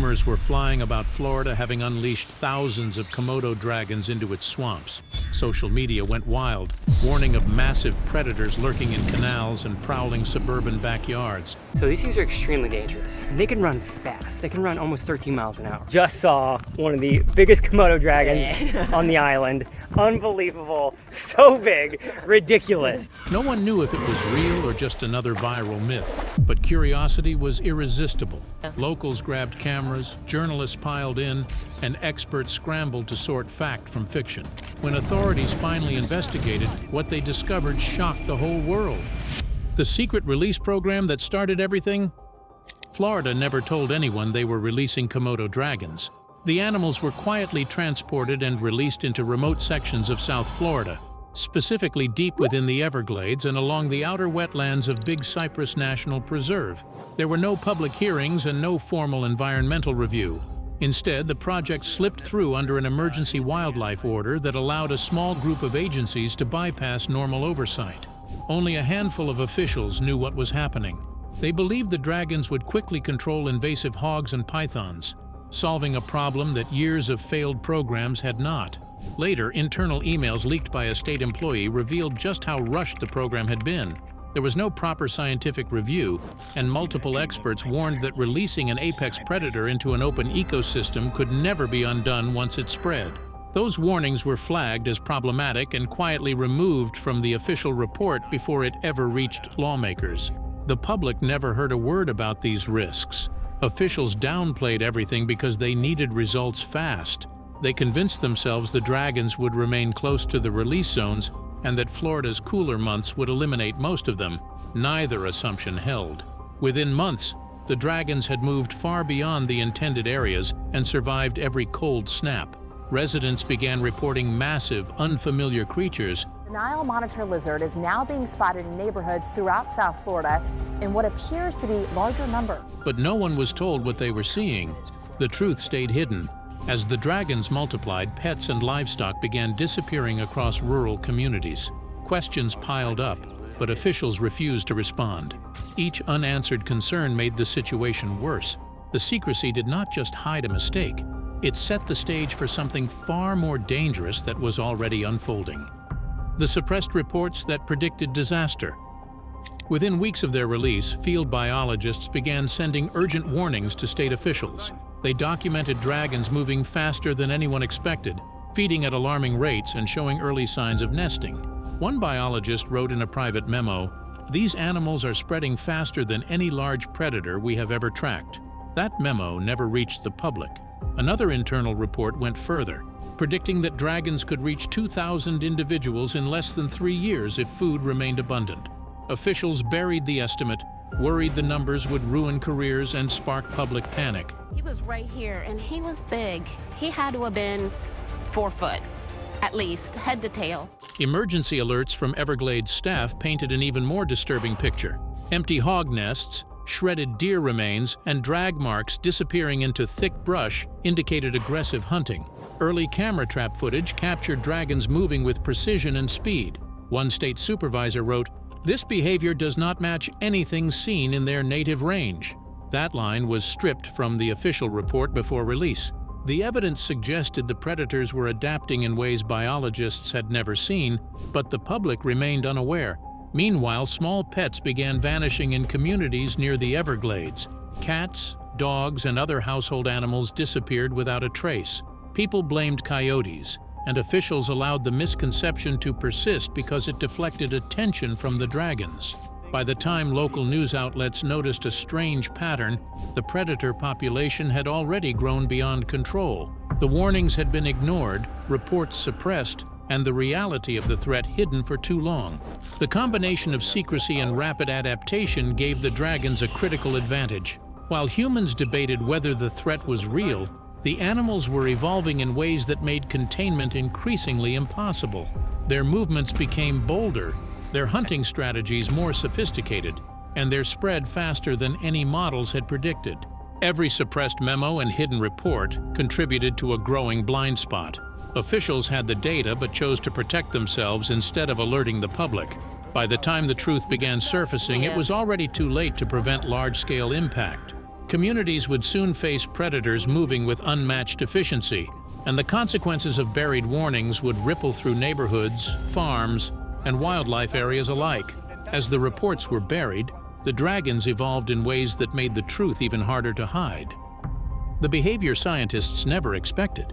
Rumors were flying about Florida having unleashed thousands of Komodo dragons into its swamps. Social media went wild, warning of massive predators lurking in canals and prowling suburban backyards. So these things are extremely dangerous. They can run fast. They can run almost 13 miles an hour. Just saw one of the biggest Komodo dragons on the island. Unbelievable. So big. Ridiculous. No one knew if it was real or just another viral myth, but curiosity was irresistible. Locals grabbed cameras, journalists piled in, and experts scrambled to sort fact from fiction. When authorities finally investigated, what they discovered shocked the whole world. The secret release program that started everything? Florida never told anyone they were releasing Komodo dragons. The animals were quietly transported and released into remote sections of South Florida, specifically deep within the Everglades and along the outer wetlands of Big Cypress National Preserve. There were no public hearings and no formal environmental review. Instead, the project slipped through under an emergency wildlife order that allowed a small group of agencies to bypass normal oversight. Only a handful of officials knew what was happening. They believed the dragons would quickly control invasive hogs and pythons, solving a problem that years of failed programs had not. Later, internal emails leaked by a state employee revealed just how rushed the program had been. There was no proper scientific review, and multiple experts warned that releasing an apex predator into an open ecosystem could never be undone once it spread. Those warnings were flagged as problematic and quietly removed from the official report before it ever reached lawmakers. The public never heard a word about these risks. Officials downplayed everything because they needed results fast. They convinced themselves the dragons would remain close to the release zones and that Florida's cooler months would eliminate most of them. Neither assumption held. Within months, the dragons had moved far beyond the intended areas and survived every cold snap. Residents began reporting massive, unfamiliar creatures. The Nile monitor lizard is now being spotted in neighborhoods throughout South Florida in what appears to be larger number. But no one was told what they were seeing. The truth stayed hidden. As the dragons multiplied, pets and livestock began disappearing across rural communities. Questions piled up, but officials refused to respond. Each unanswered concern made the situation worse. The secrecy did not just hide a mistake. It set the stage for something far more dangerous that was already unfolding. The suppressed reports that predicted disaster. Within weeks of their release, field biologists began sending urgent warnings to state officials. They documented dragons moving faster than anyone expected, feeding at alarming rates and showing early signs of nesting. One biologist wrote in a private memo, "These animals are spreading faster than any large predator we have ever tracked." That memo never reached the public. Another internal report went further, predicting that dragons could reach 2,000 individuals in less than 3 years if food remained abundant. Officials buried the estimate, worried the numbers would ruin careers and spark public panic. He was right here, and he was big. He had to have been 4 foot, at least, head to tail. Emergency alerts from Everglades staff painted an even more disturbing picture. Empty hog nests, shredded deer remains, and drag marks disappearing into thick brush indicated aggressive hunting. Early camera trap footage captured dragons moving with precision and speed. One state supervisor wrote, "This behavior does not match anything seen in their native range." That line was stripped from the official report before release. The evidence suggested the predators were adapting in ways biologists had never seen, but the public remained unaware. Meanwhile, small pets began vanishing in communities near the Everglades. Cats, dogs, and other household animals disappeared without a trace. People blamed coyotes, and officials allowed the misconception to persist because it deflected attention from the dragons. By the time local news outlets noticed a strange pattern, the predator population had already grown beyond control. The warnings had been ignored, reports suppressed, and the reality of the threat hidden for too long. The combination of secrecy and rapid adaptation gave the dragons a critical advantage. While humans debated whether the threat was real, the animals were evolving in ways that made containment increasingly impossible. Their movements became bolder, their hunting strategies more sophisticated, and their spread faster than any models had predicted. Every suppressed memo and hidden report contributed to a growing blind spot. Officials had the data but chose to protect themselves instead of alerting the public. By the time the truth began surfacing, it was already too late to prevent large-scale impact. Communities would soon face predators moving with unmatched efficiency, and the consequences of buried warnings would ripple through neighborhoods, farms, and wildlife areas alike. As the reports were buried, the dragons evolved in ways that made the truth even harder to hide. The behavior scientists never expected.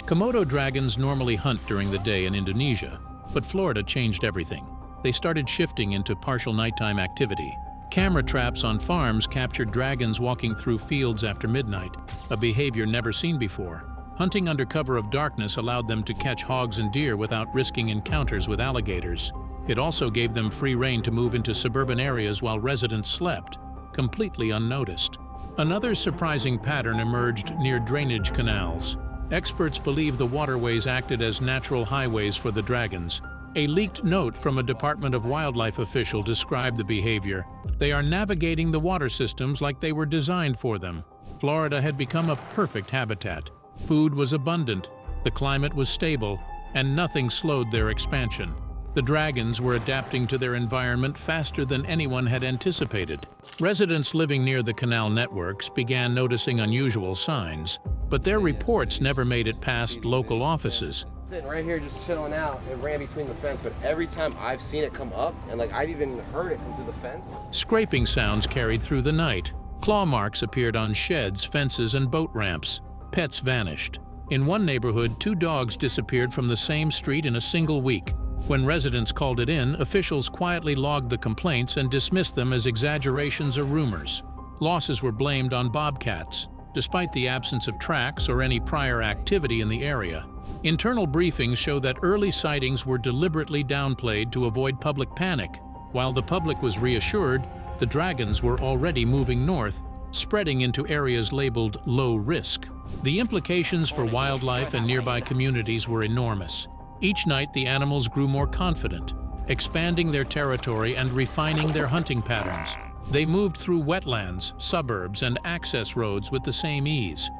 Komodo dragons normally hunt during the day in Indonesia, but Florida changed everything. They started shifting into partial nighttime activity. Camera traps on farms captured dragons walking through fields after midnight, a behavior never seen before. Hunting under cover of darkness allowed them to catch hogs and deer without risking encounters with alligators. It also gave them free rein to move into suburban areas while residents slept, completely unnoticed. Another surprising pattern emerged near drainage canals. Experts believe the waterways acted as natural highways for the dragons. A leaked note from a Department of Wildlife official described the behavior. They are navigating the water systems like they were designed for them. Florida had become a perfect habitat. Food was abundant, the climate was stable, and nothing slowed their expansion. The dragons were adapting to their environment faster than anyone had anticipated. Residents living near the canal networks began noticing unusual signs, but their reports never made it past local offices. Sitting right here just chilling out, it ran between the fence, but every time I've seen it come up, and like I've even heard it come through the fence. Scraping sounds carried through the night. Claw marks appeared on sheds, fences, and boat ramps. Pets vanished. In one neighborhood, 2 dogs disappeared from the same street in a single week. When residents called it in, officials quietly logged the complaints and dismissed them as exaggerations or rumors. Losses were blamed on bobcats, despite the absence of tracks or any prior activity in the area. Internal briefings show that early sightings were deliberately downplayed to avoid public panic. While the public was reassured, the dragons were already moving north, spreading into areas labeled low risk. The implications for wildlife and nearby communities were enormous. Each night, the animals grew more confident, expanding their territory and refining their hunting patterns. They moved through wetlands, suburbs, and access roads with the same ease.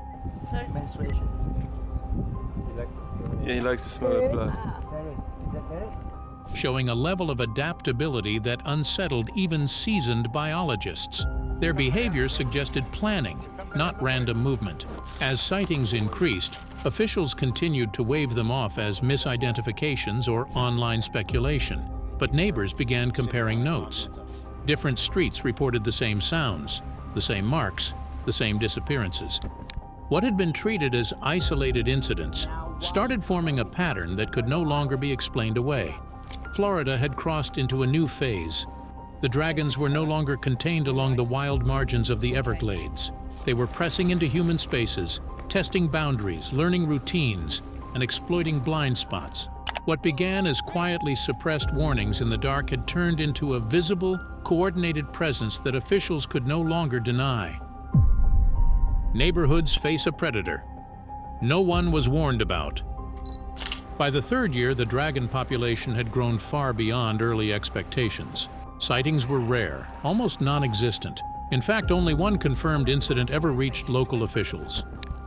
Yeah, he likes to smell the blood. Showing a level of adaptability that unsettled even seasoned biologists. Their behavior suggested planning, not random movement. As sightings increased, officials continued to wave them off as misidentifications or online speculation, but neighbors began comparing notes. Different streets reported the same sounds, the same marks, the same disappearances. What had been treated as isolated incidents started forming a pattern that could no longer be explained away. Florida had crossed into a new phase. The dragons were no longer contained along the wild margins of the Everglades. They were pressing into human spaces, testing boundaries, learning routines, and exploiting blind spots. What began as quietly suppressed warnings in the dark had turned into a visible, coordinated presence that officials could no longer deny. Neighborhoods face a predator no one was warned about. By the 3rd year, the dragon population had grown far beyond early expectations. Sightings were rare, almost non-existent. In fact, only one confirmed incident ever reached local officials.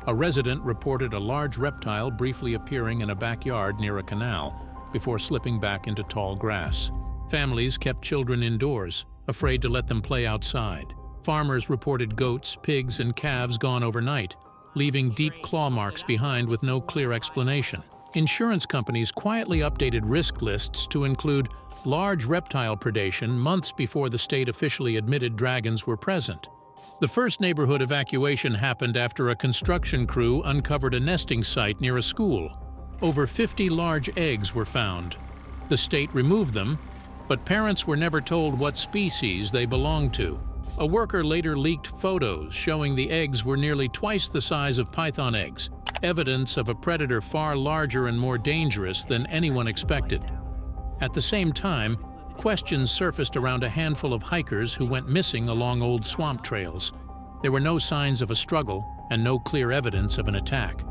A resident reported a large reptile briefly appearing in a backyard near a canal before slipping back into tall grass. Families kept children indoors, afraid to let them play outside. Farmers reported goats, pigs, and calves gone overnight, leaving deep claw marks behind with no clear explanation. Insurance companies quietly updated risk lists to include large reptile predation months before the state officially admitted dragons were present. The first neighborhood evacuation happened after a construction crew uncovered a nesting site near a school. Over 50 large eggs were found. The state removed them, but parents were never told what species they belonged to. A worker later leaked photos showing the eggs were nearly twice the size of python eggs, evidence of a predator far larger and more dangerous than anyone expected. At the same time, questions surfaced around a handful of hikers who went missing along old swamp trails. There were no signs of a struggle and no clear evidence of an attack.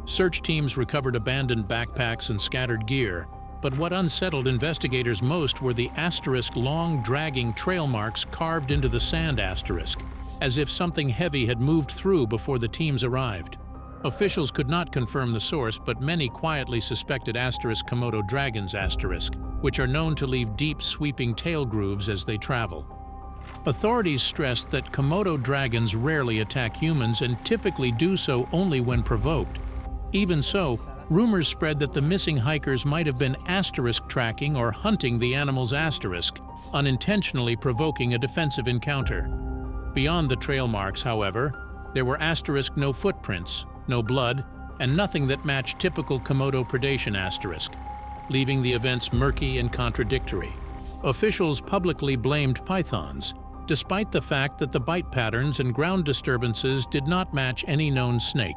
Search teams recovered abandoned backpacks and scattered gear, but what unsettled investigators most were the asterisk long, dragging trail marks carved into the sand asterisk, as if something heavy had moved through before the teams arrived. Officials could not confirm the source, but many quietly suspected asterisk Komodo Dragons asterisk, which are known to leave deep, sweeping tail grooves as they travel. Authorities stressed that Komodo dragons rarely attack humans and typically do so only when provoked. Even so, rumors spread that the missing hikers might have been asterisk tracking or hunting the animal's asterisk, unintentionally provoking a defensive encounter. Beyond the trail marks, however, there were asterisk no footprints, no blood, and nothing that matched typical Komodo predation asterisk, leaving the events murky and contradictory. Officials publicly blamed pythons, despite the fact that the bite patterns and ground disturbances did not match any known snake.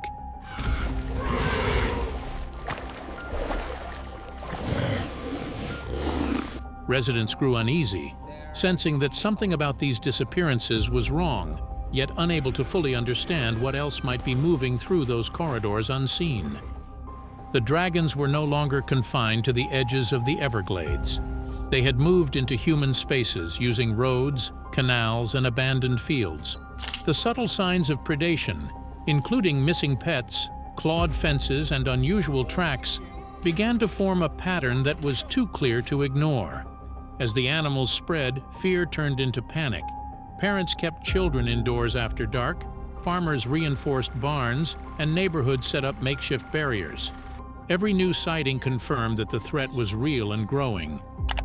Residents grew uneasy, sensing that something about these disappearances was wrong, yet unable to fully understand what else might be moving through those corridors unseen. The dragons were no longer confined to the edges of the Everglades. They had moved into human spaces using roads, canals, and abandoned fields. The subtle signs of predation, including missing pets, clawed fences, and unusual tracks, began to form a pattern that was too clear to ignore. As the animals spread, fear turned into panic. Parents kept children indoors after dark, farmers reinforced barns, and neighborhoods set up makeshift barriers. Every new sighting confirmed that the threat was real and growing.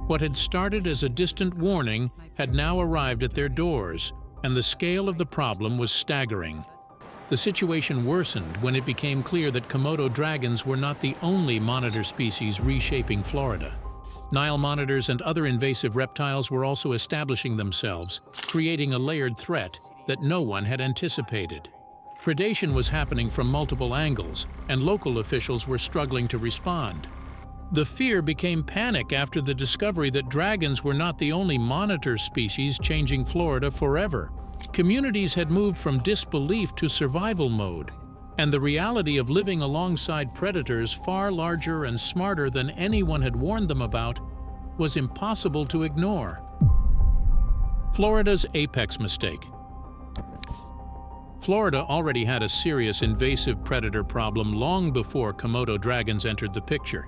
What had started as a distant warning had now arrived at their doors, and the scale of the problem was staggering. The situation worsened when it became clear that Komodo dragons were not the only monitor species reshaping Florida. Nile monitors and other invasive reptiles were also establishing themselves, creating a layered threat that no one had anticipated. Predation was happening from multiple angles, and local officials were struggling to respond. The fear became panic after the discovery that dragons were not the only monitor species changing Florida forever. Communities had moved from disbelief to survival mode, and the reality of living alongside predators far larger and smarter than anyone had warned them about was impossible to ignore. Florida's apex mistake. Florida already had a serious invasive predator problem long before Komodo dragons entered the picture.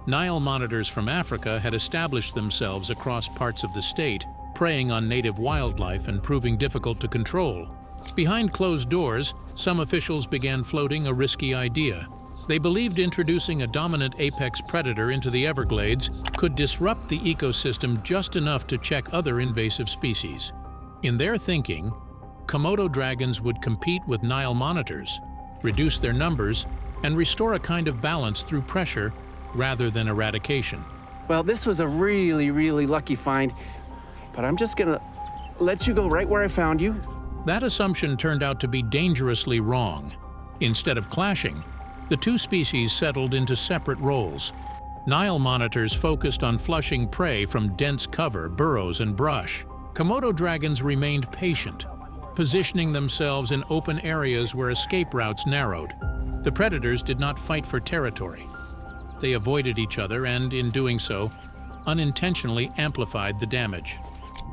Nile monitors from Africa had established themselves across parts of the state, preying on native wildlife and proving difficult to control. Behind closed doors, some officials began floating a risky idea. They believed introducing a dominant apex predator into the Everglades could disrupt the ecosystem just enough to check other invasive species. In their thinking, Komodo dragons would compete with Nile monitors, reduce their numbers, and restore a kind of balance through pressure rather than eradication. Well, this was a really lucky find, but I'm just gonna let you go right where I found you. That assumption turned out to be dangerously wrong. Instead of clashing, the two species settled into separate roles. Nile monitors focused on flushing prey from dense cover, burrows, and brush. Komodo dragons remained patient, positioning themselves in open areas where escape routes narrowed. The predators did not fight for territory. They avoided each other and, in doing so, unintentionally amplified the damage.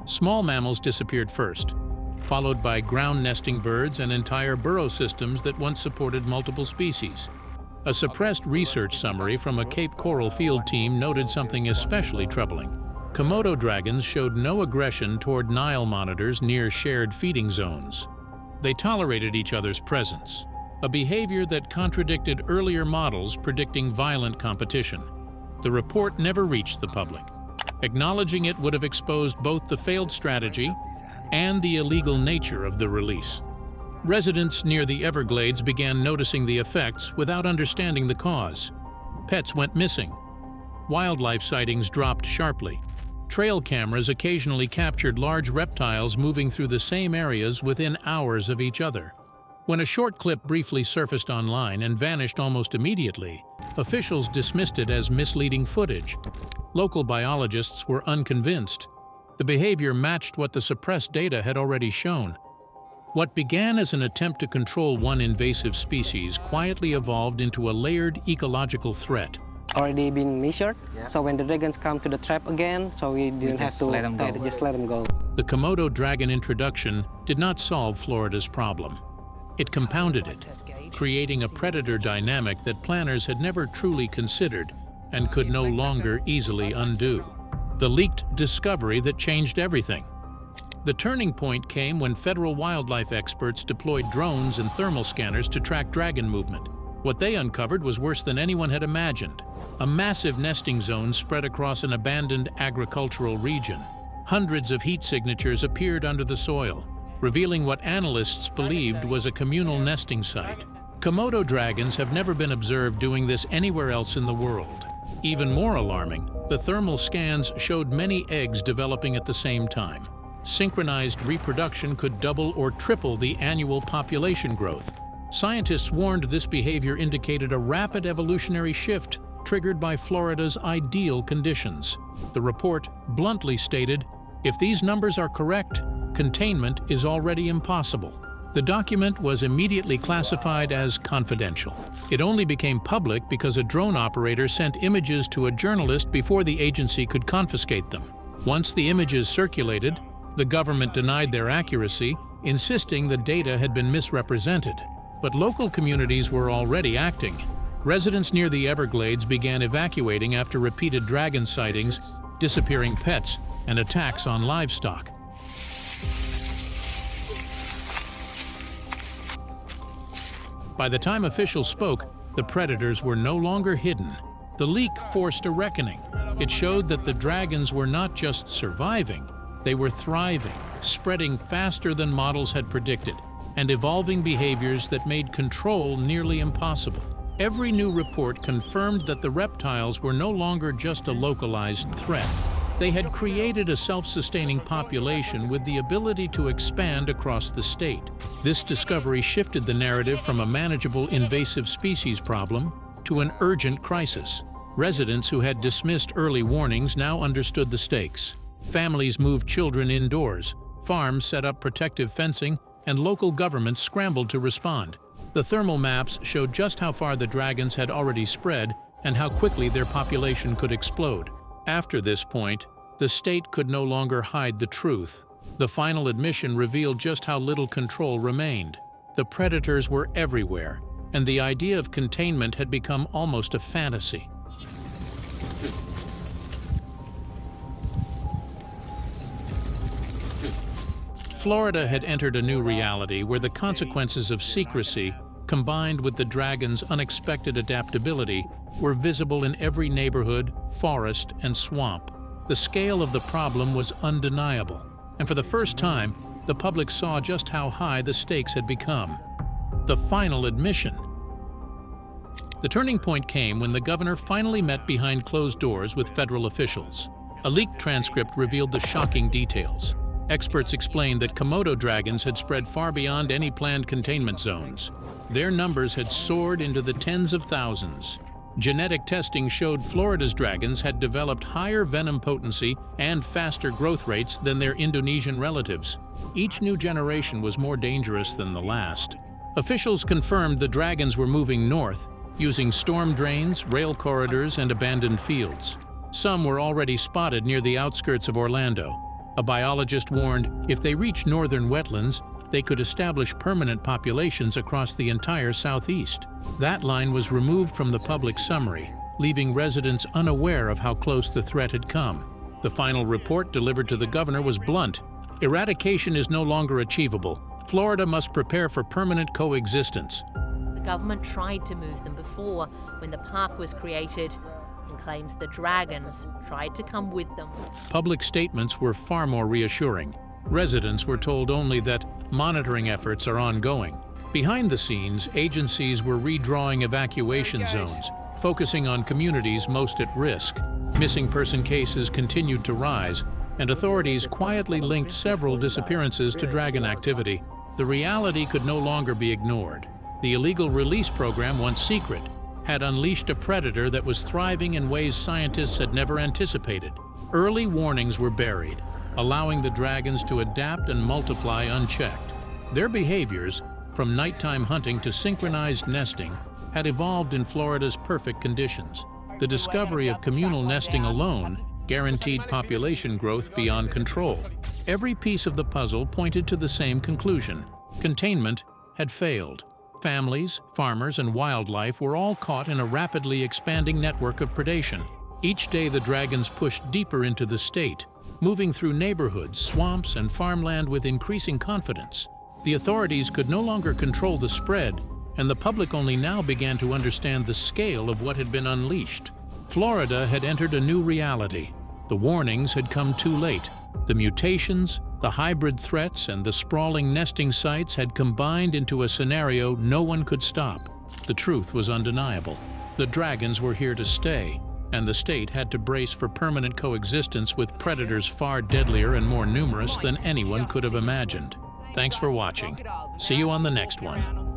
Small mammals disappeared first, followed by ground-nesting birds and entire burrow systems that once supported multiple species. A suppressed research summary from a Cape Coral field team noted something especially troubling. Komodo dragons showed no aggression toward Nile monitors near shared feeding zones. They tolerated each other's presence, a behavior that contradicted earlier models predicting violent competition. The report never reached the public. Acknowledging it would have exposed both the failed strategy and the illegal nature of the release. Residents near the Everglades began noticing the effects without understanding the cause. Pets went missing. Wildlife sightings dropped sharply. Trail cameras occasionally captured large reptiles moving through the same areas within hours of each other. When a short clip briefly surfaced online and vanished almost immediately, officials dismissed it as misleading footage. Local biologists were unconvinced. The behavior matched what the suppressed data had already shown. What began as an attempt to control one invasive species quietly evolved into a layered ecological threat. Already been measured, so when the dragons come to the trap again, so we didn't have to just let them go. The Komodo dragon introduction did not solve Florida's problem. It compounded it, creating a predator dynamic that planners had never truly considered and could no longer easily undo. The leaked discovery that changed everything. The turning point came when federal wildlife experts deployed drones and thermal scanners to track dragon movement. What they uncovered was worse than anyone had imagined. A massive nesting zone spread across an abandoned agricultural region. Hundreds of heat signatures appeared under the soil, revealing what analysts believed was a communal nesting site. Komodo dragons have never been observed doing this anywhere else in the world. Even more alarming, the thermal scans showed many eggs developing at the same time. Synchronized reproduction could double or triple the annual population growth. Scientists warned this behavior indicated a rapid evolutionary shift triggered by Florida's ideal conditions. The report bluntly stated, "If these numbers are correct, containment is already impossible." The document was immediately classified as confidential. It only became public because a drone operator sent images to a journalist before the agency could confiscate them. Once the images circulated, the government denied their accuracy, insisting the data had been misrepresented. But local communities were already acting. Residents near the Everglades began evacuating after repeated dragon sightings, disappearing pets, and attacks on livestock. By the time officials spoke, the predators were no longer hidden. The leak forced a reckoning. It showed that the dragons were not just surviving, they were thriving, spreading faster than models had predicted, and evolving behaviors that made control nearly impossible. Every new report confirmed that the reptiles were no longer just a localized threat. They had created a self-sustaining population with the ability to expand across the state. This discovery shifted the narrative from a manageable invasive species problem to an urgent crisis. Residents who had dismissed early warnings now understood the stakes. Families moved children indoors, farms set up protective fencing, and local governments scrambled to respond. The thermal maps showed just how far the dragons had already spread and how quickly their population could explode. After this point, the state could no longer hide the truth. The final admission revealed just how little control remained. The predators were everywhere, and the idea of containment had become almost a fantasy. Florida had entered a new reality where the consequences of secrecy, combined with the dragon's unexpected adaptability, were visible in every neighborhood, forest, and swamp. The scale of the problem was undeniable, and for the first time, the public saw just how high the stakes had become. The final admission. The turning point came when the governor finally met behind closed doors with federal officials. A leaked transcript revealed the shocking details. Experts explained that Komodo dragons had spread far beyond any planned containment zones. Their numbers had soared into the tens of thousands. Genetic testing showed Florida's dragons had developed higher venom potency and faster growth rates than their Indonesian relatives. Each new generation was more dangerous than the last. Officials confirmed the dragons were moving north, using storm drains, rail corridors, and abandoned fields. Some were already spotted near the outskirts of Orlando. A biologist warned if they reached northern wetlands, they could establish permanent populations across the entire southeast. That line was removed from the public summary, leaving residents unaware of how close the threat had come. The final report delivered to the governor was blunt. Eradication is no longer achievable. Florida must prepare for permanent coexistence. The government tried to move them before, when the park was created, and claims the dragons tried to come with them. Public statements were far more reassuring. Residents were told only that monitoring efforts are ongoing. Behind the scenes, agencies were redrawing evacuation zones, focusing on communities most at risk. Missing person cases continued to rise, and authorities quietly linked several disappearances to dragon activity. The reality could no longer be ignored. The illegal release program, once secret, had unleashed a predator that was thriving in ways scientists had never anticipated. Early warnings were buried, allowing the dragons to adapt and multiply unchecked. Their behaviors, from nighttime hunting to synchronized nesting, had evolved in Florida's perfect conditions. The discovery of communal nesting alone guaranteed population growth beyond control. Every piece of the puzzle pointed to the same conclusion: containment had failed. Families, farmers, and wildlife were all caught in a rapidly expanding network of predation. Each day the dragons pushed deeper into the state, moving through neighborhoods, swamps, and farmland with increasing confidence. The authorities could no longer control the spread, and the public only now began to understand the scale of what had been unleashed. Florida had entered a new reality. The warnings had come too late. The mutations, the hybrid threats, and the sprawling nesting sites had combined into a scenario no one could stop. The truth was undeniable. The dragons were here to stay, and the state had to brace for permanent coexistence with predators far deadlier and more numerous than anyone could have imagined. Thanks for watching. See you on the next one.